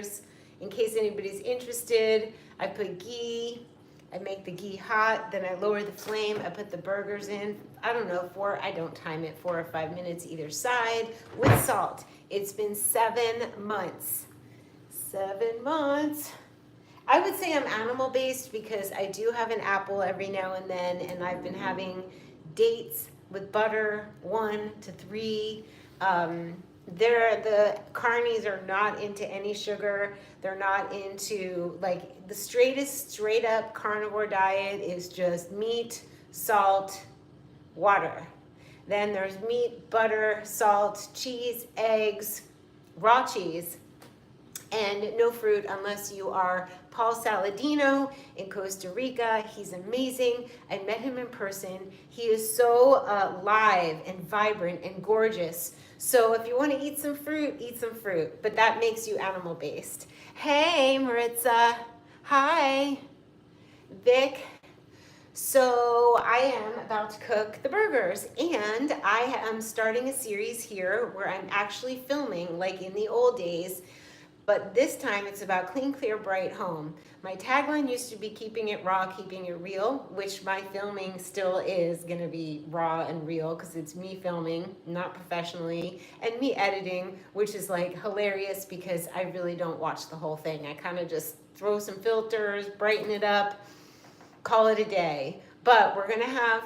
burgers. In case anybody's interested, I put ghee. I make the ghee hot, then I lower the flame. I put the burgers in, I don't know, I don't time it, 4 or 5 minutes either side with salt. It's been 7 months. 7 months. I would say I'm animal-based because I do have an apple every now and then, and I've been having dates with butter, 1 to 3. The carnies are not into any sugar. They're not into, like, the straightest, straight up carnivore diet is just meat, salt, water. Then there's meat, butter, salt, cheese, eggs, raw cheese, and no fruit unless you are Paul Saladino in Costa Rica. He's amazing. I met him in person. He is so live and vibrant and gorgeous. So if you want to eat some fruit, eat some fruit. But that makes you animal-based. Hey, Maritza. Hi. Vic. So I am about to cook the burgers, and I am starting a series here where I'm actually filming like in the old days. But this time it's about clean, clear, bright home. My tagline used to be keeping it raw, keeping it real, which my filming still is gonna be raw and real because it's me filming, not professionally, and me editing, which is like hilarious because I really don't watch the whole thing. I kind of just throw some filters, brighten it up, call it a day. But we're gonna have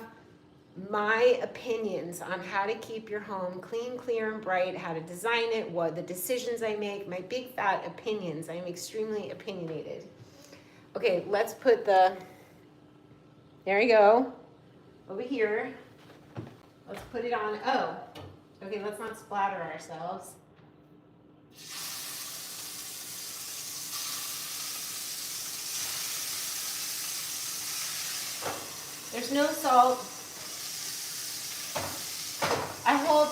my opinions on how to keep your home clean, clear, and bright, how to design it, what the decisions I make, my big fat opinions. I am extremely opinionated. Okay, let's put there we go, over here. Let's put it on, okay, let's not splatter ourselves. There's no salt.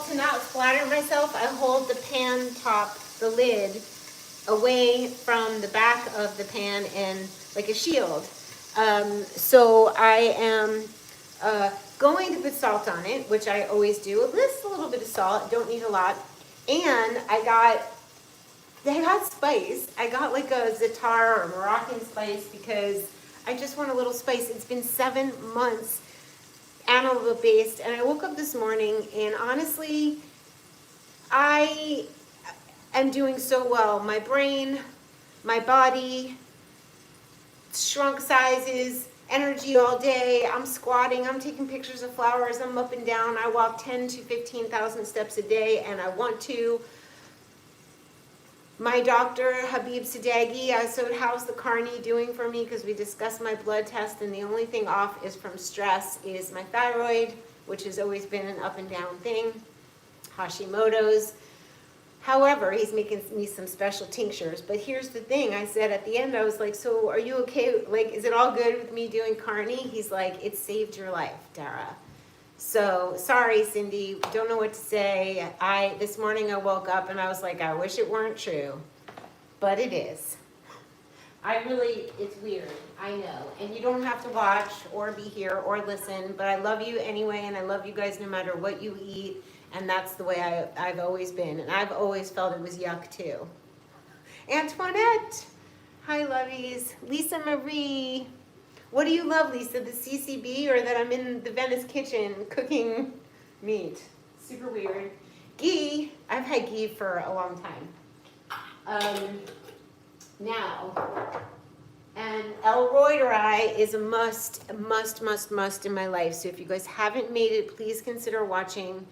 To not splatter myself, I hold the pan top, the lid, away from the back of the pan and like a shield. So I am going to put salt on it, which I always do. Just a little bit of salt, don't need a lot. And I got spice. I got like a za'atar or Moroccan spice because I just want a little spice. It's been 7 months animal-based, and I woke up this morning, and honestly, I am doing so well. My brain, my body, shrunk sizes, energy all day. I'm squatting, I'm taking pictures of flowers, I'm up and down. I walk 10 to 15,000 steps a day, and I want to. My doctor, Habib Sadeghi, so how's the carny doing for me? Because we discussed my blood test, and the only thing off is from stress is my thyroid, which has always been an up and down thing, Hashimoto's. However, he's making me some special tinctures. But here's the thing, I said at the end, I was like, so are you okay? Like, is it all good with me doing carny? He's like, it saved your life, Dara. So, sorry, Cindy, don't know what to say. This morning I woke up and I was like, I wish it weren't true, but it is. It's weird, I know. And you don't have to watch or be here or listen, but I love you anyway, and I love you guys no matter what you eat, and that's the way I've always been, and I've always felt it was yuck too. Antoinette, hi lovies. Lisa Marie. What do you love, Lisa? The CCB or that I'm in the Venice kitchen cooking meat? Super weird. Ghee. I've had ghee for a long time. Now, and El Roiderai is a must in my life. So if you guys haven't made it, please consider watching.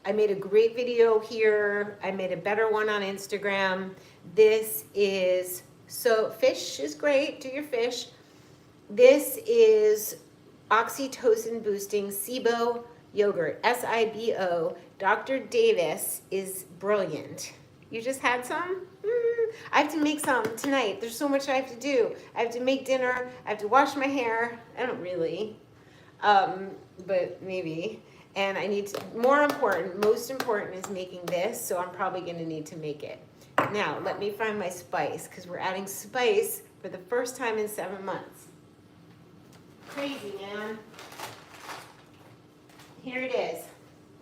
I made a great video here. I made a better one on Instagram. Fish is great. Do your fish. This is oxytocin boosting SIBO yogurt, SIBO. Dr. Davis is brilliant. You just had some? I have to make some tonight. There's so much I have to do. I have to make dinner. I have to wash my hair. I don't really, but maybe. And I need to, most important is making this, so I'm probably going to need to make it. Now, let me find my spice, because we're adding spice for the first time in 7 months. Crazy, man. Here it is.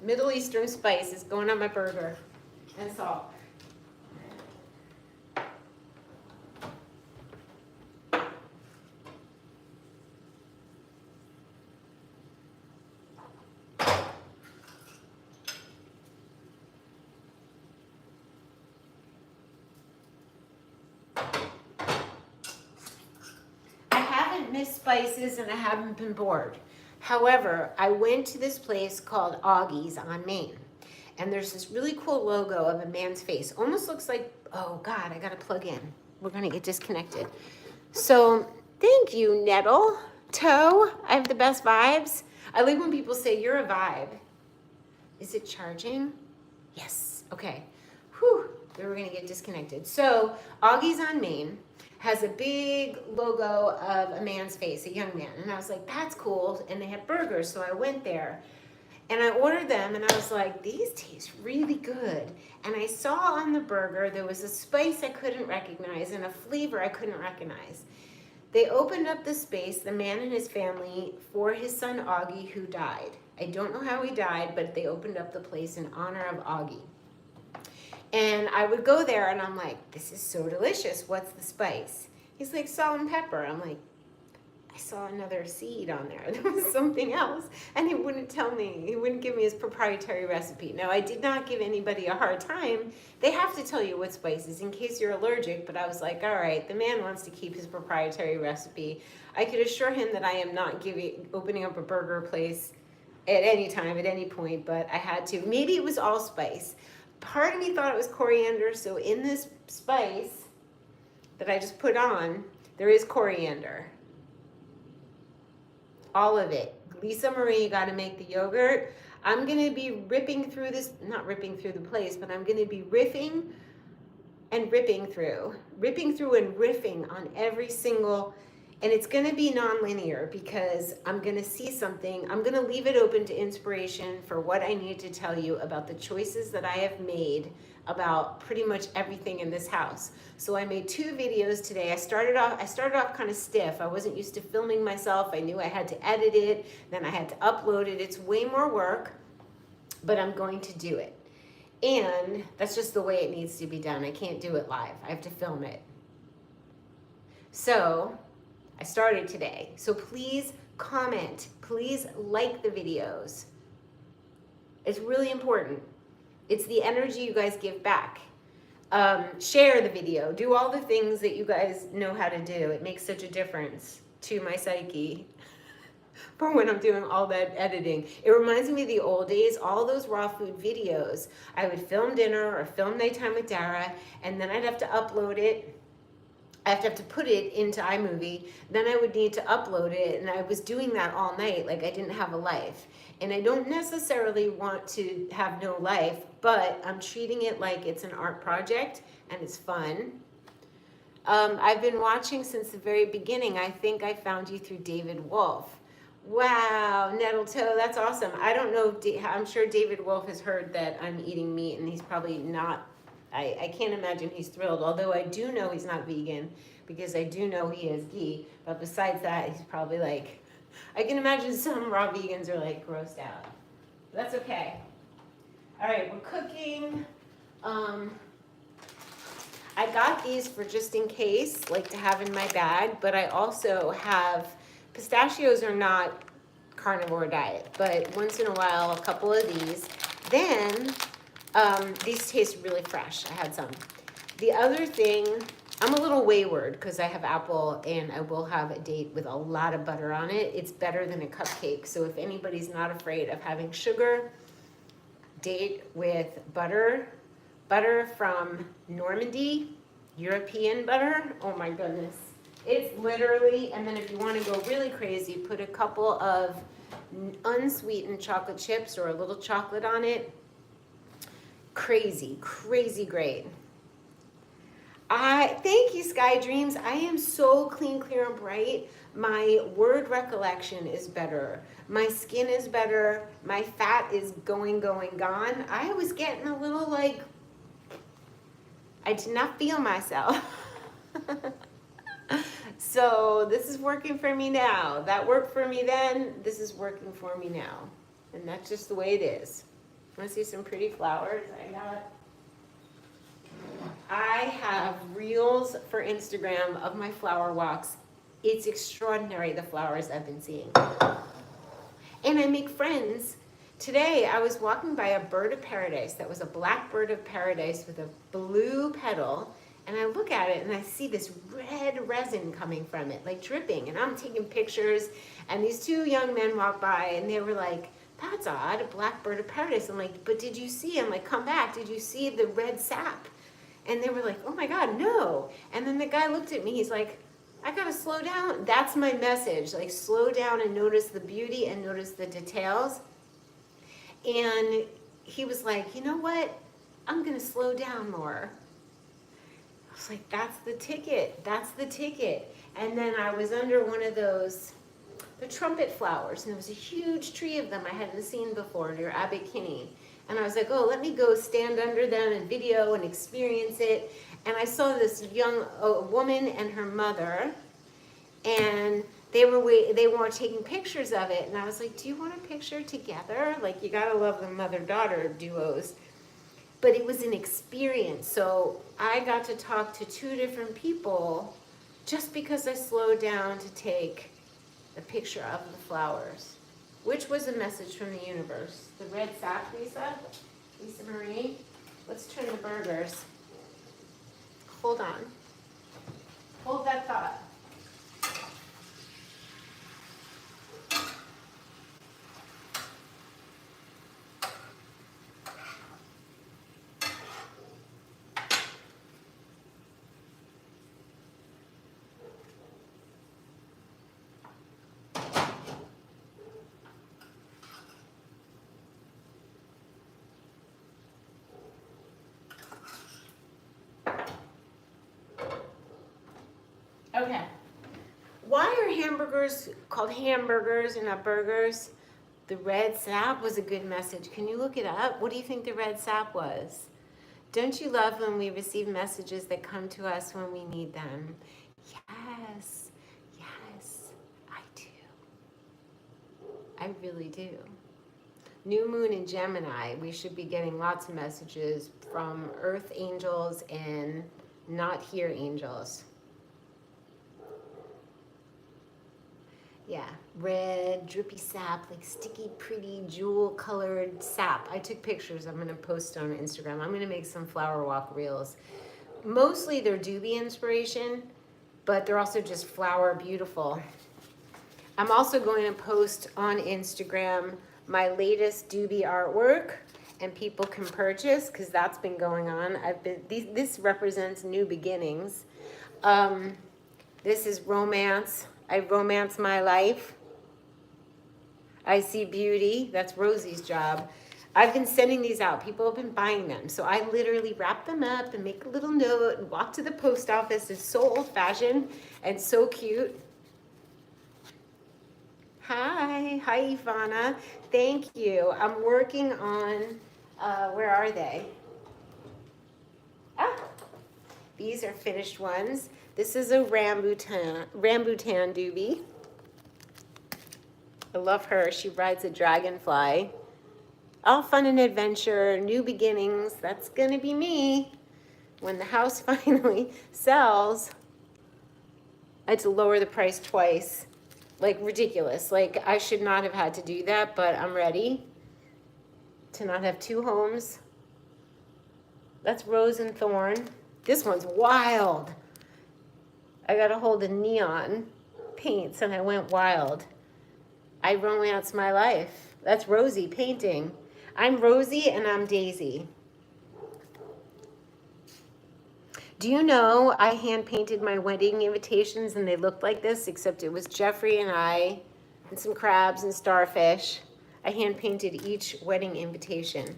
Middle Eastern spice is going on my burger. And salt. missed spices and I haven't been bored. However, I went to this place called Augie's on Main. And there's this really cool logo of a man's face. Almost looks like, oh God, I gotta plug in. We're gonna get disconnected. So thank you, Nettle. Toe, I have the best vibes. I like when people say, you're a vibe. Is it charging? Yes, okay. Whew, we were gonna get disconnected. So Augie's on Main has a big logo of a man's face, a young man. And I was like, that's cool. And they had burgers, so I went there. And I ordered them, and I was like, these taste really good. And I saw on the burger, there was a spice I couldn't recognize and a flavor I couldn't recognize. They opened up the space, the man and his family, for his son Augie, who died. I don't know how he died, but they opened up the place in honor of Augie. And I would go there, and I'm like, this is so delicious. What's the spice? He's like, salt and pepper. I'm like, I saw another seed on there. There was something else. And he wouldn't tell me. He wouldn't give me his proprietary recipe. Now, I did not give anybody a hard time. They have to tell you what spices in case you're allergic. But I was like, all right, the man wants to keep his proprietary recipe. I could assure him that I am not opening up a burger place at any time, at any point. But I had to. Maybe it was allspice. Part of me thought it was coriander. So in this spice that I just put on, there is coriander. All of it. Lisa Marie, you got to make the yogurt. I'm going to be ripping through this, not ripping through the place, but I'm going to be riffing and ripping through and riffing on every single, and it's going to be non-linear because I'm going to see something. I'm going to leave it open to inspiration for what I need to tell you about the choices that I have made about pretty much everything in this house. So I made 2 videos today. I started off kind of stiff. I wasn't used to filming myself. I knew I had to edit it, then I had to upload it. It's way more work, but I'm going to do it. And that's just the way it needs to be done. I can't do it live. I have to film it. So I started today. So please comment. Please like the videos. It's really important. It's the energy you guys give back. Share the video. Do all the things that you guys know how to do. It makes such a difference to my psyche for when I'm doing all that editing. It reminds me of the old days, all those raw food videos. I would film dinner or film nighttime with Dara, and then I'd have to upload it. I have to put it into iMovie. Then I would need to upload it, and I was doing that all night like I didn't have a life. And I don't necessarily want to have no life, but I'm treating it like it's an art project and it's fun. I've been watching since the very beginning. I think I found you through David Wolf. Wow, Nettle Toe, that's awesome. I don't know, I'm sure David Wolf has heard that I'm eating meat, and he's probably not, I can't imagine he's thrilled, although I do know he's not vegan, because I do know he is ghee, but besides that, he's probably like, I can imagine some raw vegans are like grossed out. But that's okay. All right, we're cooking. I got these for just in case, like to have in my bag, but I also have, pistachios are not carnivore diet, but once in a while, a couple of these. Then, these taste really fresh. I had some. The other thing, I'm a little wayward because I have apple and I will have a date with a lot of butter on it. It's better than a cupcake. So if anybody's not afraid of having sugar, date with butter. Butter from Normandy, European butter. Oh my goodness. It's literally, and then if you want to go really crazy, put a couple of unsweetened chocolate chips or a little chocolate on it. Crazy, crazy great. Thank you, Sky Dreams. I am so clean, clear, and bright. My word recollection is better. My skin is better. My fat is going, gone. I was getting a little like, I did not feel myself. So this is working for me now. That worked for me then. This is working for me now. And that's just the way it is. Want to see some pretty flowers? I have reels for Instagram of my flower walks. It's extraordinary, the flowers I've been seeing. And I make friends. Today I was walking by a bird of paradise that was a black bird of paradise with a blue petal, And I look at it and I see this red resin coming from it, like dripping. And I'm taking pictures, and these two young men walk by and they were like, that's odd, a black bird of paradise. I'm like, but did you see? I'm like, come back, did you see the red sap? And they were like, oh my God, no. And then the guy looked at me, he's like, I gotta slow down. That's my message, like slow down and notice the beauty and notice the details. And he was like, you know what? I'm gonna slow down more. I was like, that's the ticket, that's the ticket. And then I was under one of those, the trumpet flowers, and there was a huge tree of them I hadn't seen before near Abbot Kinney. And I was like, oh, let me go stand under them and video and experience it. And I saw this young woman and her mother, and they were taking pictures of it. And I was like, do you want a picture together? Like, you gotta love the mother-daughter duos. But it was an experience. So I got to talk to two different people just because I slowed down to take a picture of the flowers, which was a message from the universe. The red sap, Lisa Marie. Let's turn the burgers. Hold on. Hold that thought. Okay. Why are hamburgers called hamburgers and not burgers? The red sap was a good message. Can you look it up? What do you think the red sap was? Don't you love when we receive messages that come to us when we need them? Yes, yes, I do. I really do. New moon in Gemini, we should be getting lots of messages from earth angels and not here angels. Yeah, red, drippy sap, like sticky, pretty, jewel-colored sap. I took pictures. I'm going to post on Instagram. I'm going to make some flower walk reels. Mostly they're doobie inspiration, but they're also just flower beautiful. I'm also going to post on Instagram my latest doobie artwork, and people can purchase because that's been going on. This represents new beginnings. This is romance. I romance my life. I see beauty. That's Rosie's job. I've been sending these out. People have been buying them. So I literally wrap them up and make a little note and walk to the post office. It's so old-fashioned and so cute. Hi, Ivana. Thank you. I'm working on, where are they? Ah, these are finished ones. This is a rambutan doobie. I love her. She rides a dragonfly. All fun and adventure, new beginnings. That's gonna be me. When the house finally sells, I had to lower the price twice. Like, ridiculous. Like, I should not have had to do that, but I'm ready to not have two homes. That's Rose and Thorn. This one's wild. I got a hold of neon paints and I went wild. I romance my life. That's Rosie painting. I'm Rosie and I'm Daisy. Do you know I hand painted my wedding invitations and they looked like this, except it was Jeffrey and I and some crabs and starfish. I hand painted each wedding invitation.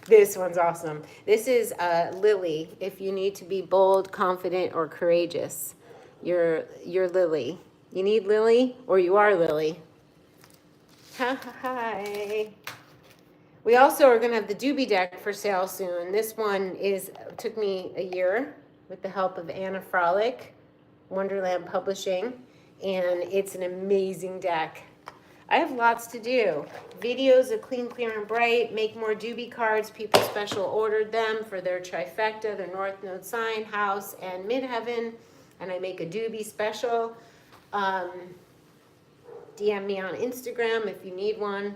This one's awesome. This is Lily. If you need to be bold, confident, or courageous, you're Lily. You need Lily, or you are Lily. Hi. We also are going to have the doobie deck for sale soon. This one took me a year with the help of Anna Frolic, Wonderland Publishing, and it's an amazing deck. I have lots to do. Videos of Clean, Clear, and Bright, make more doobie cards. People special ordered them for their trifecta, their North Node sign, house, and midheaven. And I make a doobie special. DM me on Instagram if you need one.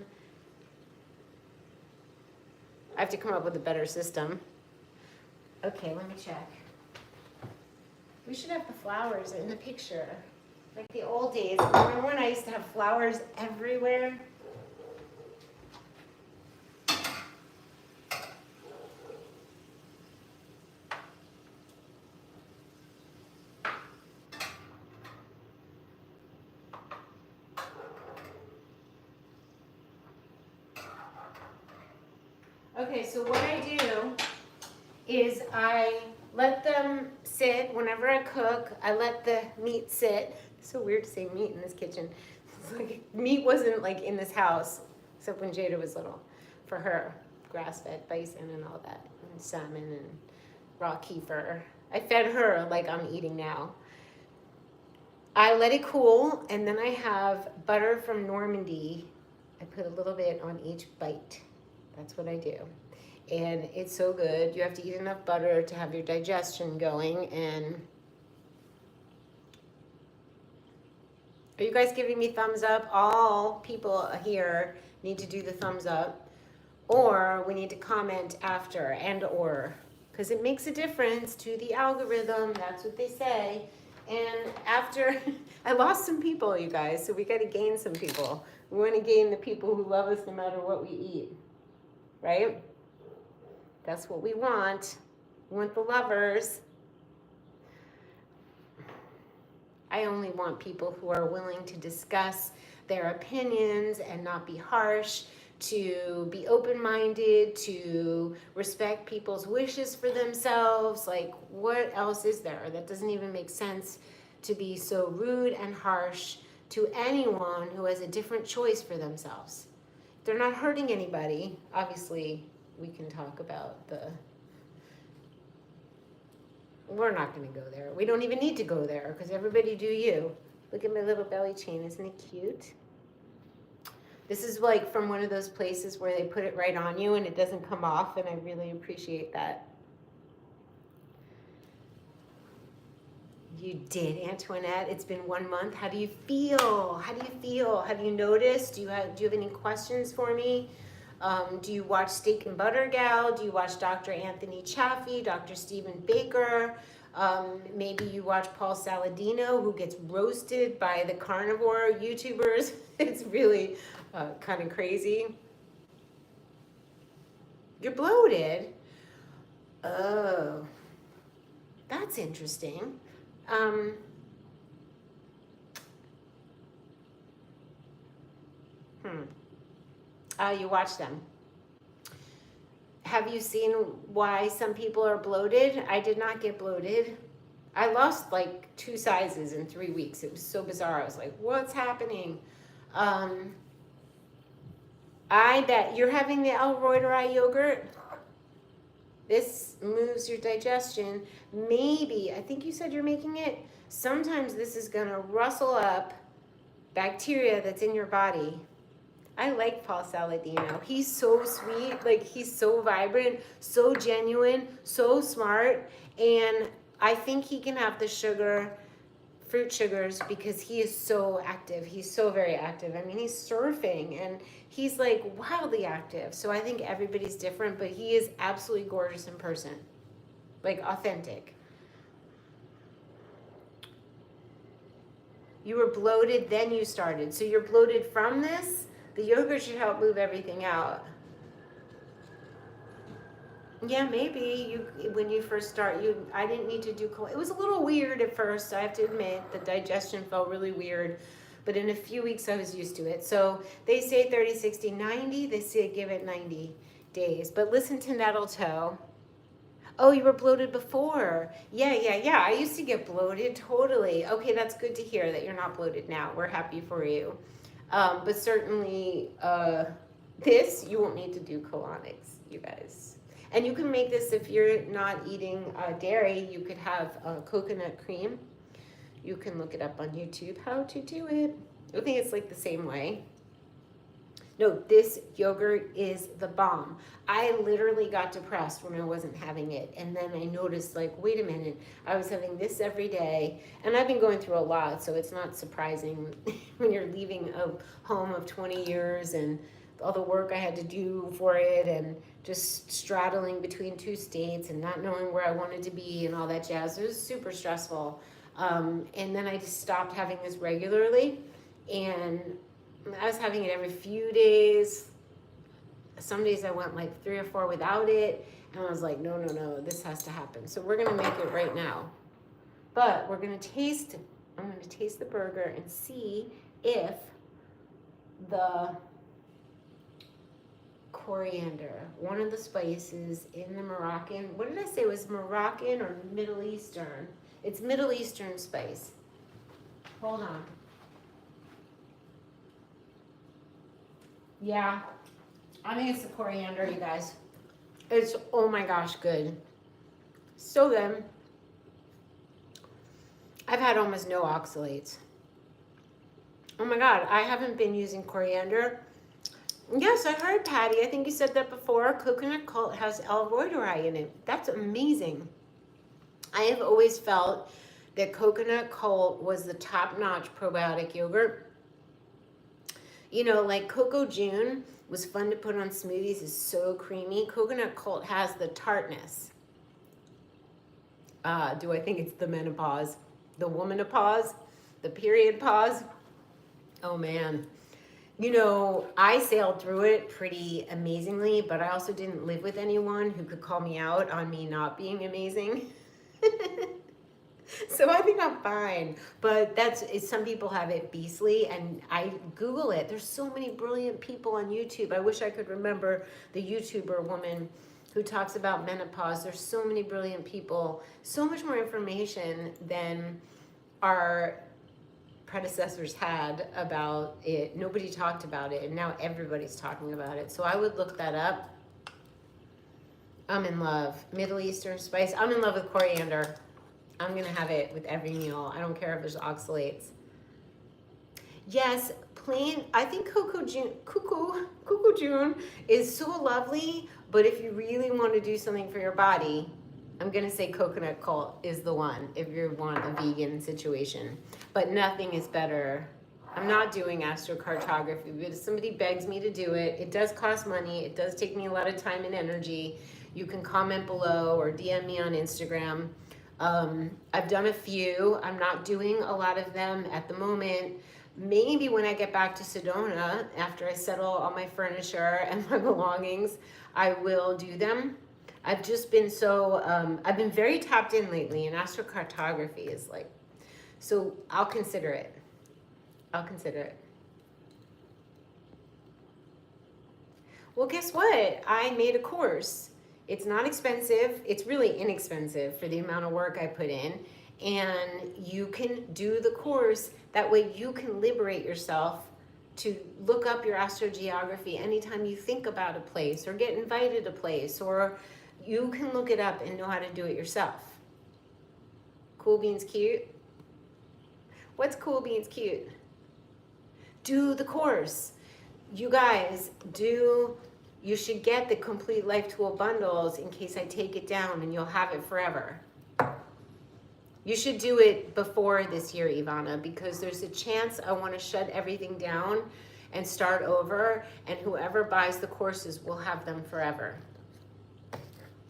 I have to come up with a better system. Okay, let me check. We should have the flowers in the picture. Like the old days. Remember when I used to have flowers everywhere? Okay, so what I do is I let them sit. Whenever I cook, I let the meat sit. It's so weird to say meat in this kitchen. It's like meat wasn't like in this house, except when Jada was little, for her. Grass-fed bison and all that, and salmon and raw kefir. I fed her like I'm eating now. I let it cool, and then I have butter from Normandy. I put a little bit on each bite. That's what I do. And it's so good. You have to eat enough butter to have your digestion going. And are you guys giving me thumbs up? All people here need to do the thumbs up. Or we need to comment after and or. Because it makes a difference to the algorithm. That's what they say. And after, I lost some people, you guys. So we got to gain some people. We want to gain the people who love us no matter what we eat. Right? That's what we want. We want the lovers. I only want people who are willing to discuss their opinions and not be harsh, to be open-minded, to respect people's wishes for themselves. Like, what else is there? That doesn't even make sense, to be so rude and harsh to anyone who has a different choice for themselves. They're not hurting anybody. Obviously, we can talk about we're not going to go there. We don't even need to go there because everybody do you. Look at my little belly chain. Isn't it cute? This is like from one of those places where they put it right on you and it doesn't come off, and I really appreciate that. You did, Antoinette. It's been 1 month. How do you feel? How do you feel? Have you noticed? Do you have any questions for me? Do you watch Steak and Butter Gal? Do you watch Dr. Anthony Chaffee, Dr. Stephen Baker? Maybe you watch Paul Saladino, who gets roasted by the carnivore YouTubers. It's really kind of crazy. You're bloated? Oh, that's interesting. You watch them. Have you seen why some people are bloated? I did not get bloated. I lost like 2 sizes in 3 weeks. It was so bizarre. I was like, what's happening? I bet you're having the El Reuterei yogurt. This moves your digestion. Maybe, I think you said you're making it. Sometimes this is going to rustle up bacteria that's in your body. I like Paul Saladino. He's so sweet. Like, he's so vibrant, so genuine, so smart. And I think he can have the sugar, fruit sugars, because he is so active. He's so very active. I mean, he's surfing and he's like wildly active. So I think everybody's different, but he is absolutely gorgeous in person. Like, authentic. You were bloated, then you started. So you're bloated from this? The yogurt should help move everything out. Yeah, maybe when you first start, I didn't need to do, it was a little weird at first, I have to admit. The digestion felt really weird, but in a few weeks I was used to it. So they say 30, 60, 90, they say give it 90 days. But listen to Nettle Toe. Oh, you were bloated before. Yeah. I used to get bloated, totally. Okay, that's good to hear that you're not bloated now. We're happy for you. But certainly this, you won't need to do colonics, you guys. And you can make this if you're not eating dairy. You could have coconut cream. You can look it up on YouTube how to do it. I think it's like the same way. No, this yogurt is the bomb. I literally got depressed when I wasn't having it. And then I noticed, like, wait a minute, I was having this every day. And I've been going through a lot, so it's not surprising when you're leaving a home of 20 years and all the work I had to do for it, and just straddling between 2 states and not knowing where I wanted to be and all that jazz. It was super stressful. And then I just stopped having this regularly, and I was having it every few days. Some days I went like 3 or 4 without it, and I was like, no, this has to happen. So we're gonna make it right now. But we're gonna taste, I'm gonna taste the burger and see if the coriander, one of the spices in the Moroccan, what did I say, it was Moroccan or Middle Eastern? It's Middle Eastern spice. Hold on. Yeah, I think it's the coriander, you guys. It's, oh my gosh, good. So then, I've had almost no oxalates. Oh my God, I haven't been using coriander. Yes, I heard, Patty. I think you said that before. Coconut Cult has elroidori in it. That's amazing. I have always felt that Coconut Cult was the top-notch probiotic yogurt. You know, like Coco June was fun to put on smoothies. It's so creamy. Coconut Cult has the tartness. Do I think it's the menopause? The womanopause? The period pause? Oh, man. You know, I sailed through it pretty amazingly, but I also didn't live with anyone who could call me out on me not being amazing. So I think I'm fine, but some people have it beastly, and I Google it. There's so many brilliant people on YouTube. I wish I could remember the YouTuber woman who talks about menopause. There's so many brilliant people, so much more information than our predecessors had about it. Nobody talked about it, and now everybody's talking about it. So I would look that up. I'm in love. Middle Eastern spice. I'm in love with coriander. I'm going to have it with every meal. I don't care if there's oxalates. Yes, plain. I think Coco June is so lovely, but if you really want to do something for your body, I'm going to say Coconut Cult is the one if you want a vegan situation. But nothing is better. I'm not doing astrocartography, but if somebody begs me to do it, it does cost money. It does take me a lot of time and energy. You can comment below or DM me on Instagram. I've done a few. I'm not doing a lot of them at the moment. Maybe when I get back to Sedona, after I settle all my furniture and my belongings, I will do them. I've just been so, I've been very tapped in lately, and astrocartography is like, so I'll consider it. I'll consider it. Well, guess what? I made a course. It's not expensive. It's really inexpensive for the amount of work I put in. And you can do the course. That way you can liberate yourself to look up your astrogeography anytime you think about a place or get invited to a place, or you can look it up and know how to do it yourself. Cool Beans cute? What's Cool Beans cute? Do the course. You guys, you should get the complete life tool bundles in case I take it down, and you'll have it forever. You should do it before this year, Ivana, because there's a chance I want to shut everything down and start over, and whoever buys the courses will have them forever.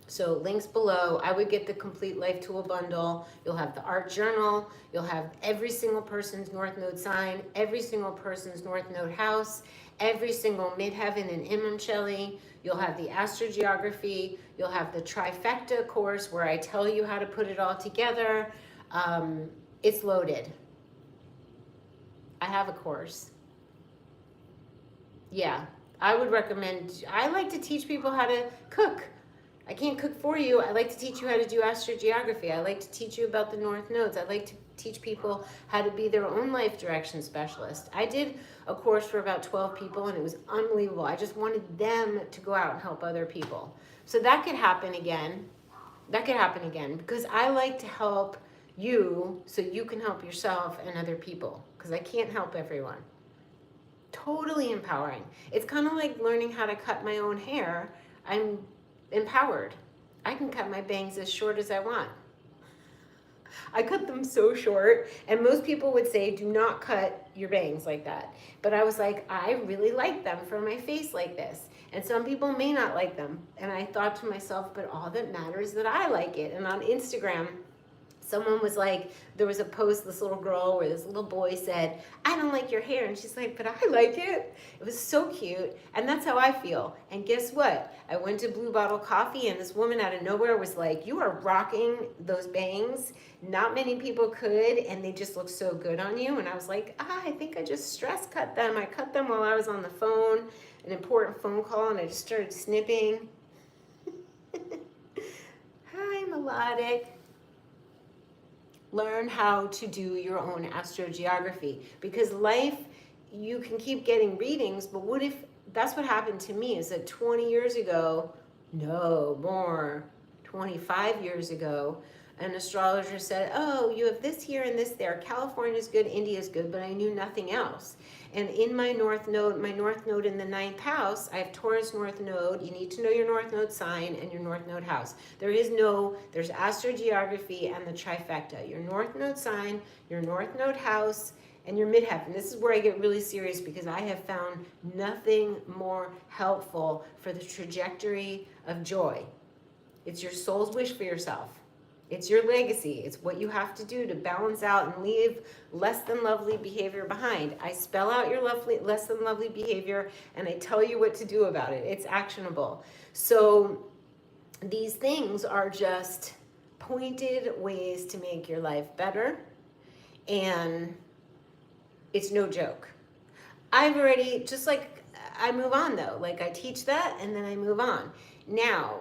So links below. I would get the complete life tool bundle. You'll have the art journal. You'll have every single person's North Node sign, every single person's North Node house, every single midheaven and Imam. You'll have the astrogeography. You'll have the trifecta course where I tell you how to put it all together. It's loaded. I have a course. Yeah, I would recommend. I like to teach people how to cook. I can't cook for you. I like to teach you how to do astrogeography. I like to teach you about the North Nodes. I like to teach people how to be their own life direction specialist. I did a course for about 12 people, and it was unbelievable. I just wanted them to go out and help other people. So that could happen again. That could happen again, because I like to help you so you can help yourself and other people, because I can't help everyone. Totally empowering. It's kind of like learning how to cut my own hair. I'm empowered. I can cut my bangs as short as I want. I cut them so short, and most people would say, do not cut your bangs like that. But I was like, I really like them for my face like this. And some people may not like them. And I thought to myself, but all that matters is that I like it. And on Instagram, someone was like, there was a post, this little girl where this little boy said, I don't like your hair. And she's like, but I like it. It was so cute. And that's how I feel. And guess what? I went to Blue Bottle Coffee, and this woman out of nowhere was like, you are rocking those bangs. Not many people could, and they just look so good on you. And I was like, I think I just stress cut them. I cut them while I was on the phone, an important phone call, and I just started snipping. Hi, Melodic. Learn how to do your own astrogeography, because life, you can keep getting readings, but what if, that's what happened to me, is that 20 years ago, no more, 25 years ago, an astrologer said, oh, you have this here and this there. California's good, India's good, but I knew nothing else. And in my north node in the 9th house, I have Taurus north node. You need to know your north node sign and your north node house. There's astrogeography and the trifecta. Your north node sign, your north node house, and your midheaven. This is where I get really serious, because I have found nothing more helpful for the trajectory of joy. It's your soul's wish for yourself. It's your legacy. It's what you have to do to balance out and leave less than lovely behavior behind. I spell out your less than lovely behavior, and I tell you what to do about it. It's actionable. So these things are just pointed ways to make your life better, and it's no joke. I've already, just like, I move on though. Like, I teach that and then I move on. Now,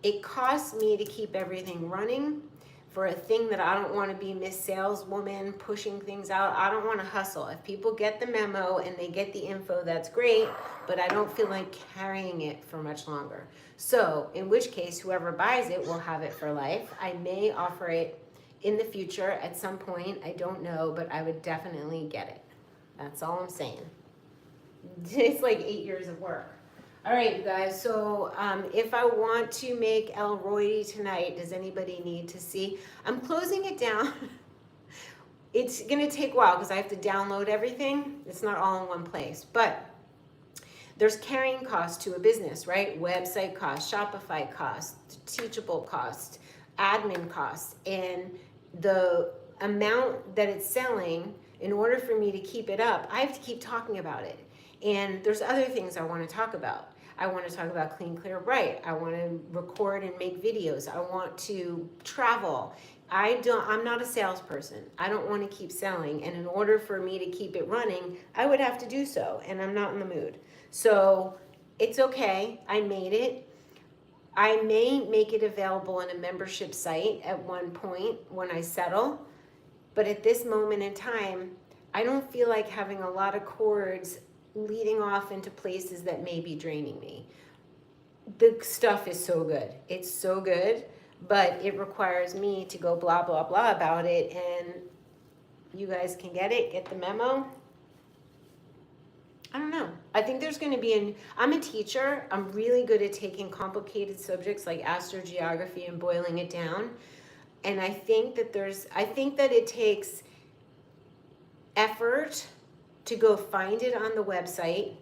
it costs me to keep everything running for a thing that I don't want to be Miss Saleswoman pushing things out. I don't want to hustle. If people get the memo and they get the info, that's great, but I don't feel like carrying it for much longer. So in which case, whoever buys it will have it for life. I may offer it in the future at some point. I don't know, but I would definitely get it. That's all I'm saying. It's like 8 years of work. All right, you guys, so if I want to make El Roy tonight, does anybody need to see? I'm closing it down. It's going to take a while because I have to download everything. It's not all in one place, but there's carrying costs to a business, right? Website costs, Shopify costs, Teachable costs, admin costs, and the amount that it's selling, in order for me to keep it up, I have to keep talking about it. And there's other things I want to talk about. I want to talk about Clean, Clear, Bright. I want to record and make videos. I want to travel. I'm not a salesperson. I don't want to keep selling. And in order for me to keep it running, I would have to do so. And I'm not in the mood. So it's okay. I made it. I may make it available on a membership site at one point when I settle. But at this moment in time, I don't feel like having a lot of cords leading off into places that may be draining me. The stuff is so good. It's so good, but it requires me to go blah, blah, blah about it. And you guys can get it, get the memo. I don't know. I think there's going to be I'm a teacher. I'm really good at taking complicated subjects like astrogeography and boiling it down. And I think that it takes effort to go find it on the website.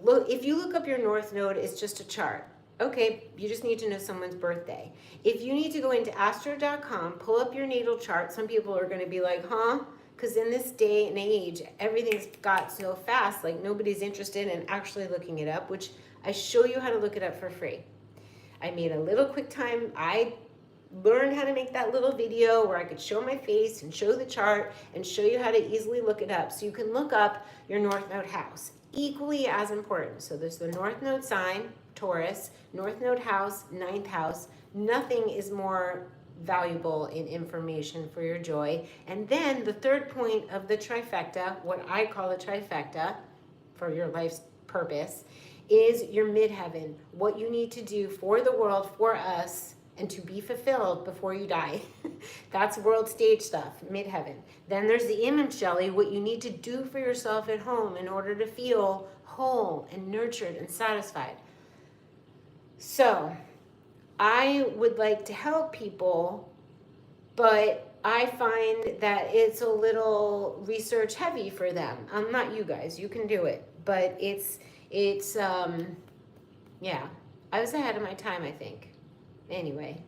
Look, if you look up your North Node, it's just a chart. Okay, you just need to know someone's birthday. If you need to go into astro.com, pull up your natal chart, some people are going to be like, huh? Because in this day and age, everything's got so fast, like nobody's interested in actually looking it up, which I show you how to look it up for free. I made a little QuickTime. I learned how to make that little video where I could show my face and show the chart and show you how to easily look it up. So you can look up your North Node house. Equally as important. So there's the North Node sign, Taurus, North Node house, 9th house. Nothing is more valuable in information for your joy. And then the third point of the trifecta, what I call a trifecta for your life's purpose, is your midheaven. What you need to do for the world, for us, and to be fulfilled before you die. That's world stage stuff, midheaven. Then there's the image jelly, what you need to do for yourself at home in order to feel whole and nurtured and satisfied. So I would like to help people, but I find that it's a little research heavy for them. Not you guys, you can do it, but it's yeah, I was ahead of my time, I think. Anyway,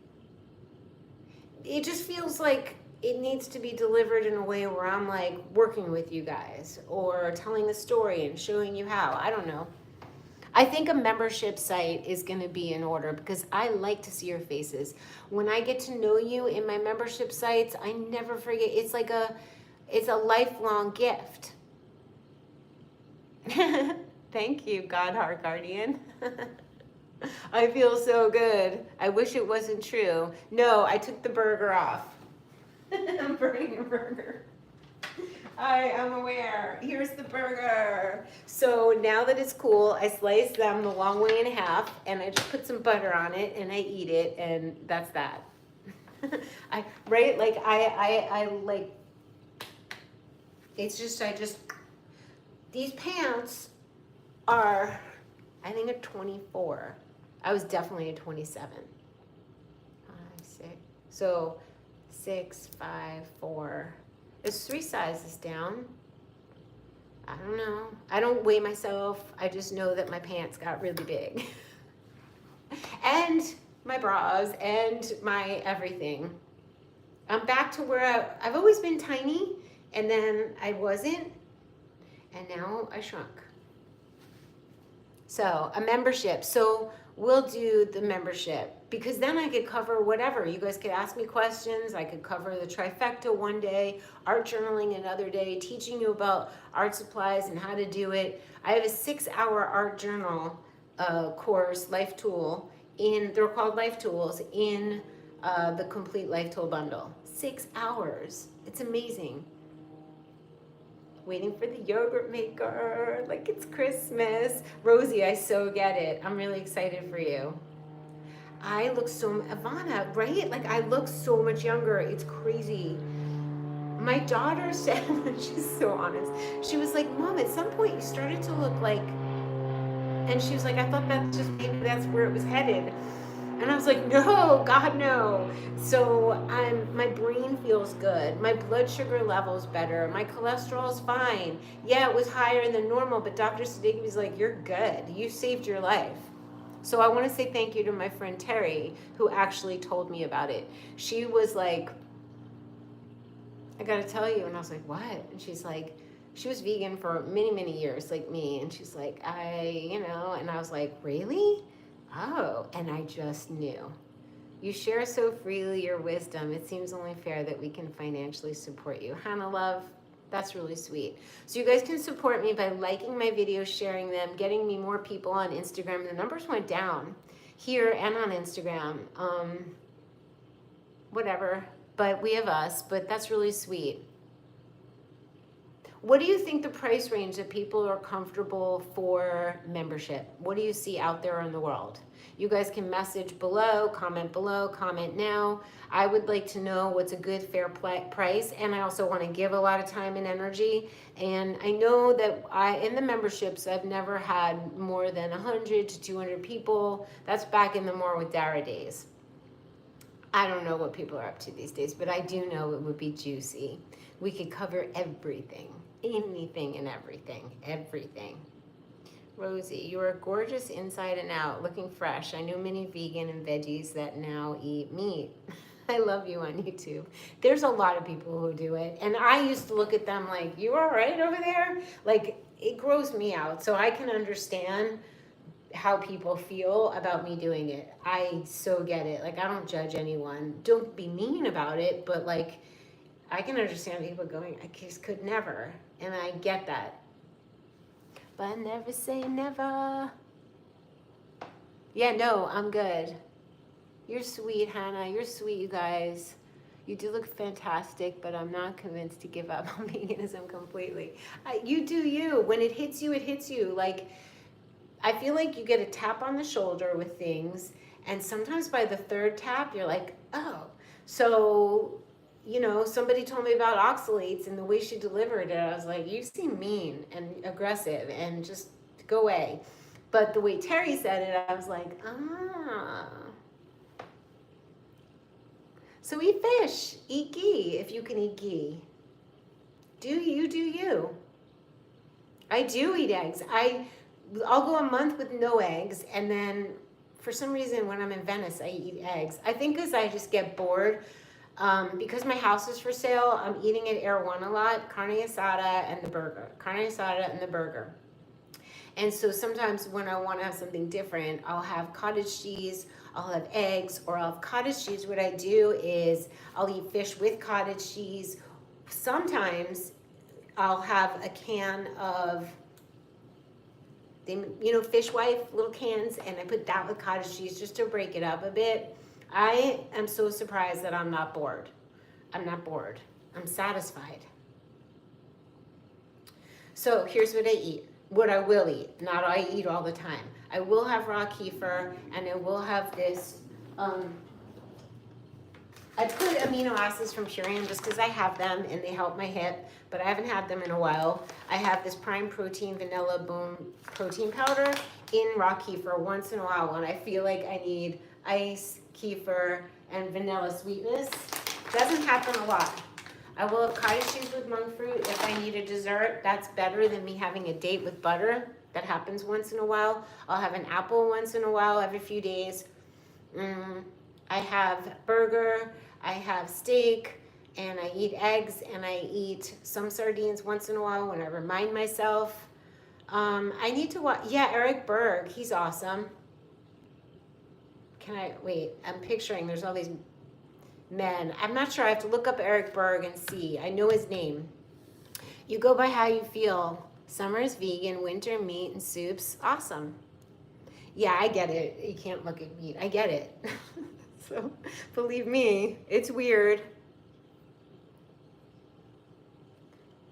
it just feels like it needs to be delivered in a way where I'm like working with you guys or telling a story and showing you how. I don't know. I think a membership site is going to be in order because I like to see your faces. When I get to know you in my membership sites, I never forget. It's a lifelong gift. Thank you, God Heart Guardian. I feel so good. I wish it wasn't true. No, I took the burger off. I'm burning a burger. I am aware. Here's the burger. So now that it's cool, I slice them the long way in half and I just put some butter on it and I eat it and that's that. Right? Like I like, it's just, these pants are, I think a 24. I was definitely a 27. 5, 6. So 6, 5, 4. There's 3 sizes down. I don't know. I don't weigh myself. I just know that my pants got really big. And my bras and my everything. I'm back to where I've always been tiny and then I wasn't and now I shrunk. So a membership. So we'll do the membership because then I could cover whatever. You guys could ask me questions. I could cover the trifecta one day, art journaling another day, teaching you about art supplies and how to do it. I have a 6-hour art journal course, life tool, they're called life tools in the complete life tool bundle. 6 hours. It's amazing. Waiting for the yogurt maker, like it's Christmas. Rosie, I so get it. I'm really excited for you. I look so, Ivana, right? Like I look so much younger. It's crazy. My daughter said, she's so honest. She was like, Mom, at some point you started to look like, and she was like, I thought maybe that's where it was headed. And I was like, no, God, no. So my brain feels good. My blood sugar level's better. My cholesterol's fine. Yeah, it was higher than normal, but Dr. Siddiqui was like, you're good. You saved your life. So I want to say thank you to my friend Terry, who actually told me about it. She was like, I got to tell you. And I was like, what? And she's like, she was vegan for many, many years, like me. And she's like, and I was like, really? Oh, and I just knew. You share so freely your wisdom. It seems only fair that we can financially support you. Hannah, love, that's really sweet. So you guys can support me by liking my videos, sharing them, getting me more people on Instagram. The numbers went down here and on Instagram. Whatever, but we have us, but that's really sweet. What do you think the price range that people are comfortable for membership? What do you see out there in the world? You guys can message below, comment now. I would like to know what's a good, fair price. And I also want to give a lot of time and energy. And I know that in the memberships, I've never had more than 100 to 200 people. That's back in the More with Dara days. I don't know what people are up to these days, but I do know it would be juicy. We could cover everything. Anything and everything. Rosie, you are gorgeous inside and out, looking fresh. I know many vegan and veggies that now eat meat. I love you on YouTube. There's a lot of people who do it. And I used to look at them like, you all right over there? Like, it grows me out. So I can understand how people feel about me doing it. I so get it. Like, I don't judge anyone. Don't be mean about it, but like, I can understand people going, I just could never. And I get that. But never say never. Yeah, no, I'm good. You're sweet, Hannah. You're sweet, you guys. You do look fantastic, but I'm not convinced to give up on veganism completely. You do you. When it hits you, it hits you. Like, I feel like you get a tap on the shoulder with things, and sometimes by the 3rd tap, you're like, oh. So, somebody told me about oxalates and the way she delivered it. I was like, you seem mean and aggressive and just go away. But the way Terry said it, I was like, ah. So eat fish, eat ghee if you can eat ghee. Do you, do you. I do eat eggs. I'll go a month with no eggs, and then for some reason when I'm in Venice, I eat eggs. I think because I just get bored. Because my house is for sale, I'm eating at Air One a lot, carne asada and the burger. Carne asada and the burger. And so sometimes when I want to have something different, I'll have cottage cheese, I'll have eggs, or I'll have cottage cheese. What I do is I'll eat fish with cottage cheese. Sometimes I'll have a can of, Fish Wife, little cans, and I put that with cottage cheese just to break it up a bit. I am so surprised that I'm not bored. I'm not bored. I'm satisfied. So here's what I eat. What I will eat, not I eat all the time. I will have raw kefir, and I will have this, I put amino acids from Purium just because I have them and they help my hip, but I haven't had them in a while. I have this prime protein vanilla bone protein powder in raw kefir once in a while when I feel like I need ice, kefir, and vanilla sweetness. Doesn't happen a lot. I will have cottage cheese with monk fruit if I need a dessert. That's better than me having a date with butter. That happens once in a while. I'll have an apple once in a while, every few days. I have burger, I have steak, and I eat eggs, and I eat some sardines once in a while when I remind myself. I need to watch, Eric Berg, he's awesome. I'm picturing there's all these men. I'm not sure, I have to look up Eric Berg and see. I know his name. You go by how you feel. Summer is vegan, winter meat and soups. Awesome. Yeah, I get it. You can't look at meat. I get it. So believe me, it's weird.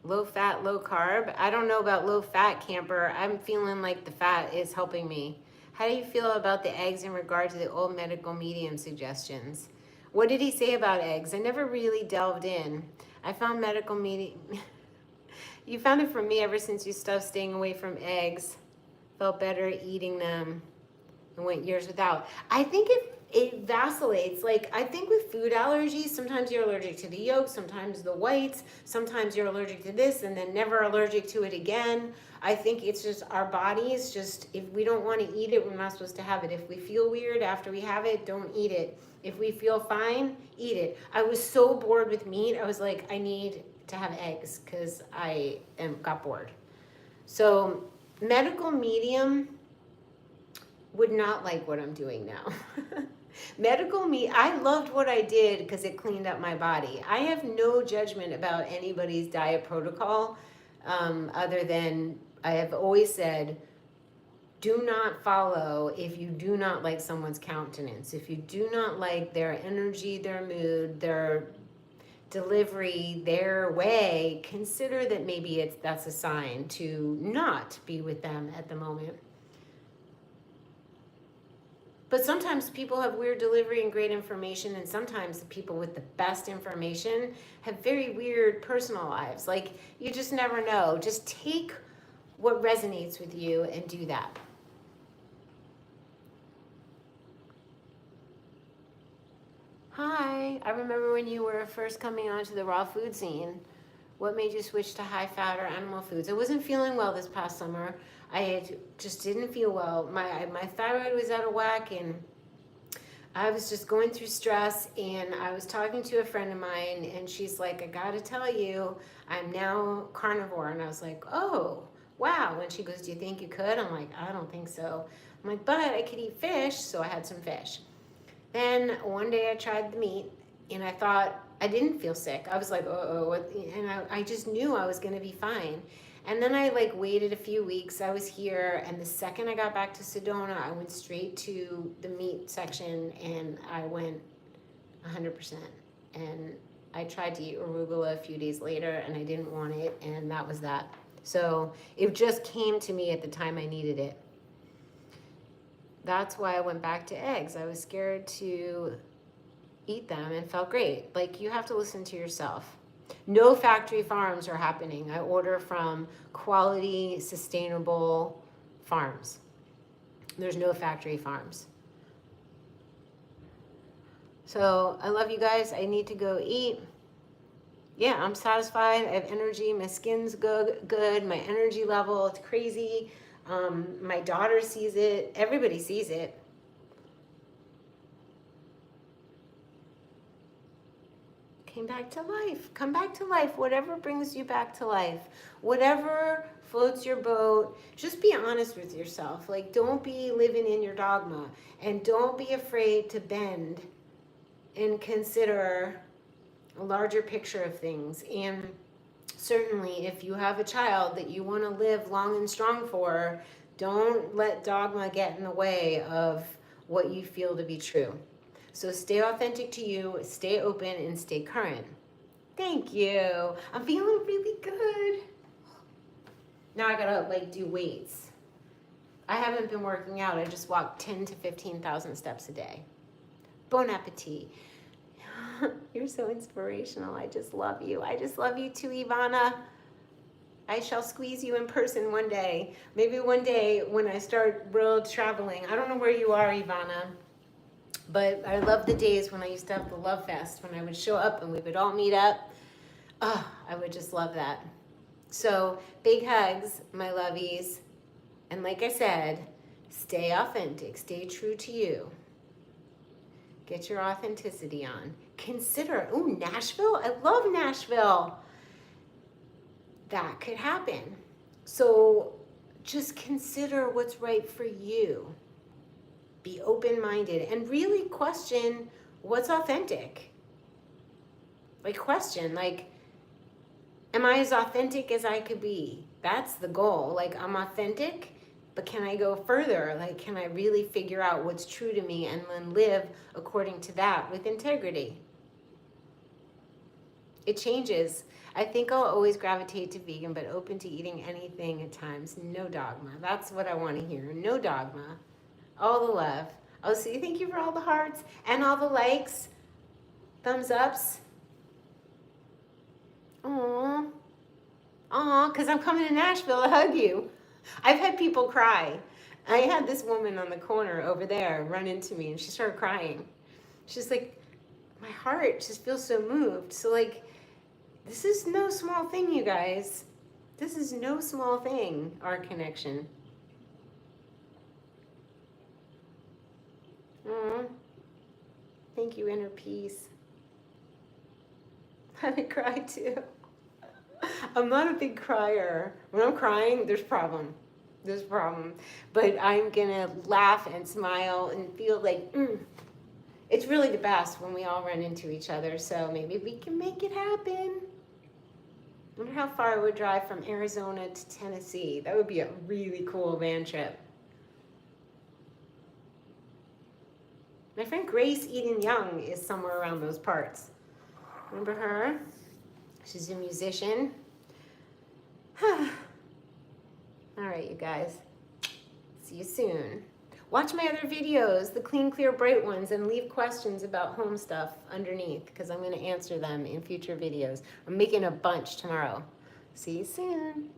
Low fat, low carb. I don't know about low fat, camper. I'm feeling like the fat is helping me. How do you feel about the eggs in regard to the old medical medium suggestions? What did he say about eggs? I never really delved in. I found medical medium. You found it from me ever since you stopped staying away from eggs. Felt better eating them and went years without. I think it vacillates. Like, I think with food allergies, sometimes you're allergic to the yolk, sometimes the whites, sometimes you're allergic to this and then never allergic to it again. I think it's just our bodies, just if we don't want to eat it, we're not supposed to have it. If we feel weird after we have it, don't eat it. If we feel fine, eat it. I was so bored with meat. I was like, I need to have eggs because I got bored. So medical medium would not like what I'm doing now. Medical meat, I loved what I did because it cleaned up my body. I have no judgment about anybody's diet protocol other than I have always said, do not follow if you do not like someone's countenance. If you do not like their energy, their mood, their delivery, their way, consider that maybe that's a sign to not be with them at the moment. But sometimes people have weird delivery and great information, and sometimes the people with the best information have very weird personal lives. Like, you just never know. Just take what resonates with you and do that. Hi, I remember when you were first coming onto the raw food scene. What made you switch to high fat or animal foods? I wasn't feeling well this past summer. I just didn't feel well. My thyroid was out of whack, and I was just going through stress, and I was talking to a friend of mine, and she's like, I gotta tell you, I'm now carnivore. And I was like, oh, wow. And she goes, do you think you could? I'm like, I don't think so. I'm like, but I could eat fish, so I had some fish. Then one day I tried the meat, and I thought, I didn't feel sick. I was like, and I just knew I was gonna be fine. And then I waited a few weeks. I was here, and the second I got back to Sedona, I went straight to the meat section, and I went 100%. And I tried to eat arugula a few days later, and I didn't want it, and that was that. So it just came to me at the time I needed it. That's why I went back to eggs. I was scared to eat them and felt great. Like, you have to listen to yourself. No factory farms are happening. I order from quality, sustainable farms. There's no factory farms. So I love you guys. I need to go eat. Yeah, I'm satisfied. I have energy. My skin's good. My energy level, it's crazy. My daughter sees it. Everybody sees it. Came back to life. Come back to life. Whatever brings you back to life. Whatever floats your boat. Just be honest with yourself. Like, don't be living in your dogma. And don't be afraid to bend and consider a larger picture of things. And certainly, if you have a child that you want to live long and strong for, don't let dogma get in the way of what you feel to be true. So stay authentic to you, stay open, and stay current. Thank you. I'm feeling really good. Now I gotta like do weights. I haven't been working out. I just walk 10 to 15,000 steps a day. Bon appetit. You're so inspirational. I just love you. I just love you too, Ivana. I shall squeeze you in person one day. Maybe one day when I start world traveling. I don't know where you are, Ivana, but I love the days when I used to have the Love Fest, when I would show up and we would all meet up. Oh, I would just love that. So big hugs, my lovies. And like I said, stay authentic, stay true to you. Get your authenticity on. Consider, ooh, Nashville? I love Nashville. That could happen. So just consider what's right for you. Be open-minded and really question what's authentic. Like question, like, am I as authentic as I could be? That's the goal. Like, I'm authentic, but can I go further? Like, can I really figure out what's true to me and then live according to that with integrity? It changes. I think I'll always gravitate to vegan, but open to eating anything at times. No dogma. That's what I want to hear. No dogma. All the love. Oh, see, thank you for all the hearts and all the likes. Thumbs ups. Aww. Aw, because I'm coming to Nashville to hug you. I've had people cry. I had this woman on the corner over there run into me and she started crying. She's like, my heart just feels so moved. So like, this is no small thing, you guys. This is no small thing, our connection. Aww. Thank you, inner peace. I cry too. I'm not a big crier. When I'm crying, there's problem. There's a problem. But I'm gonna laugh and smile and feel like, it's really the best when we all run into each other. So maybe we can make it happen. I wonder how far I would drive from Arizona to Tennessee. That would be a really cool van trip. My friend Grace Eden Young is somewhere around those parts. Remember her? She's a musician. All right, you guys. See you soon. Watch my other videos, the clean, clear, bright ones, and leave questions about home stuff underneath because I'm going to answer them in future videos. I'm making a bunch tomorrow. See you soon.